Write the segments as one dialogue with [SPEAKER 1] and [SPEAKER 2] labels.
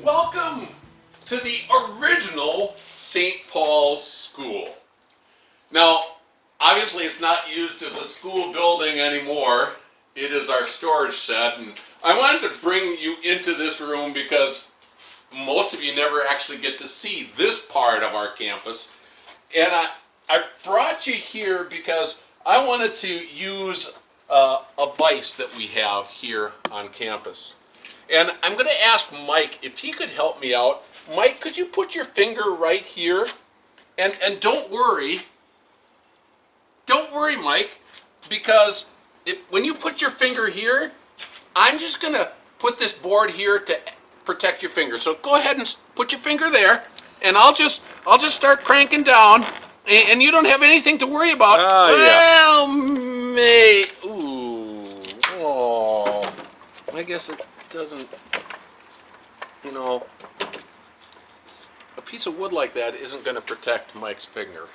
[SPEAKER 1] Welcome to the original St. Paul's School. Now, obviously it's not used as a school building anymore. It is our storage shed, and I wanted to bring you into this room because most of you never actually get to see this part of our campus. And I brought you here because I wanted to use a vise that we have here on campus. And I'm going to ask Mike if he could help me out. Mike, could you put your finger right here? And don't worry, Mike, because when you put your finger here, I'm just going to put this board here to protect your finger. So go ahead and put your finger there, and I'll just start cranking down, and you don't have anything to worry about.
[SPEAKER 2] Yeah.
[SPEAKER 1] Well, mate, I guess it doesn't, a piece of wood like that isn't going to protect Mike's finger.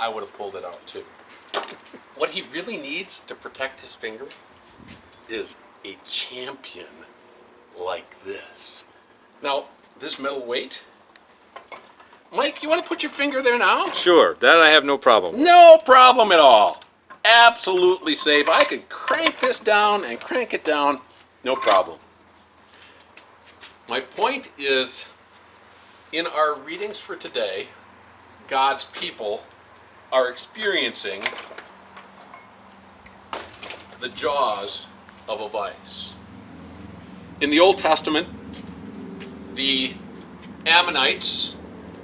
[SPEAKER 1] I would have pulled it out too. What he really needs to protect his finger is a champion like this. Now, this metal weight, Mike, you want to put your finger there now?
[SPEAKER 2] Sure, that I have no problem.
[SPEAKER 1] No problem at all. Absolutely safe. I could crank this down and crank it down, no problem. My point is, in our readings for today, God's people are experiencing the jaws of a vice. In the Old Testament, the Ammonites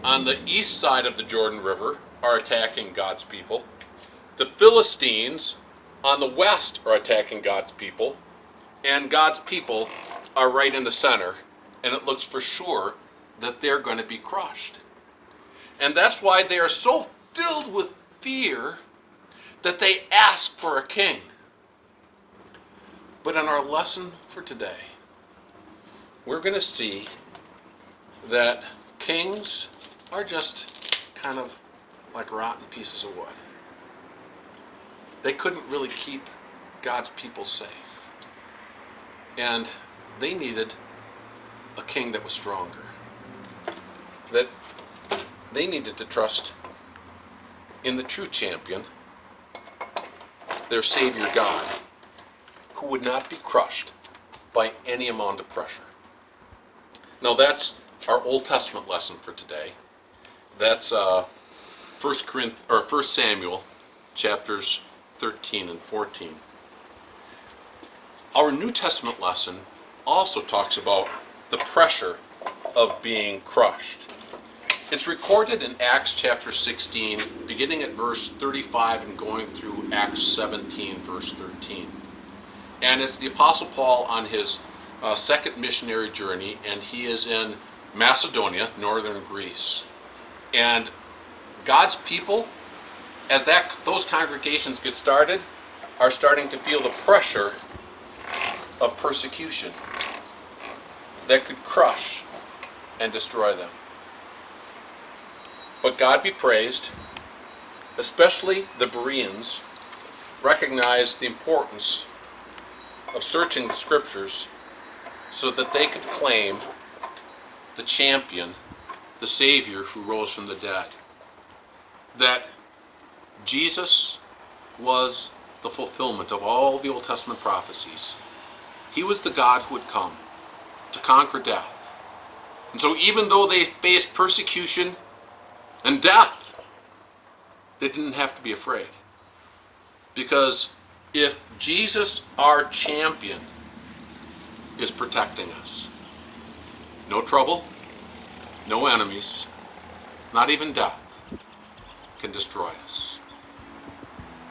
[SPEAKER 1] on the east side of the Jordan River are attacking God's people. The Philistines on the west are attacking God's people, and God's people are right in the center, and it looks for sure that they're going to be crushed. And that's why they are so filled with fear that they ask for a king. But in our lesson for today, we're going to see that kings are just kind of like rotten pieces of wood. They couldn't really keep God's people safe. And they needed a king that was stronger. That they needed to trust in the true champion, their Savior God, who would not be crushed by any amount of pressure. Now that's our Old Testament lesson for today. That's 1 Samuel chapters 13 and 14. Our New Testament lesson also talks about the pressure of being crushed. It's recorded in Acts chapter 16, beginning at verse 35 and going through Acts 17, verse 13. And it's the Apostle Paul on his second missionary journey, and he is in Macedonia, northern Greece. And God's people, as those congregations get started, are starting to feel the pressure of persecution that could crush and destroy them. But God be praised, especially the Bereans recognized the importance of searching the scriptures so that they could claim the champion, the Savior who rose from the dead. That Jesus was the fulfillment of all the Old Testament prophecies. He was the God who had come to conquer death. And so even though they faced persecution and death, they didn't have to be afraid. Because if Jesus, our champion, is protecting us, no trouble, no enemies, not even death, can destroy us.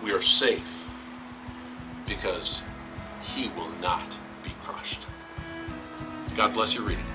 [SPEAKER 1] We are safe because he will not be crushed. God bless your reading.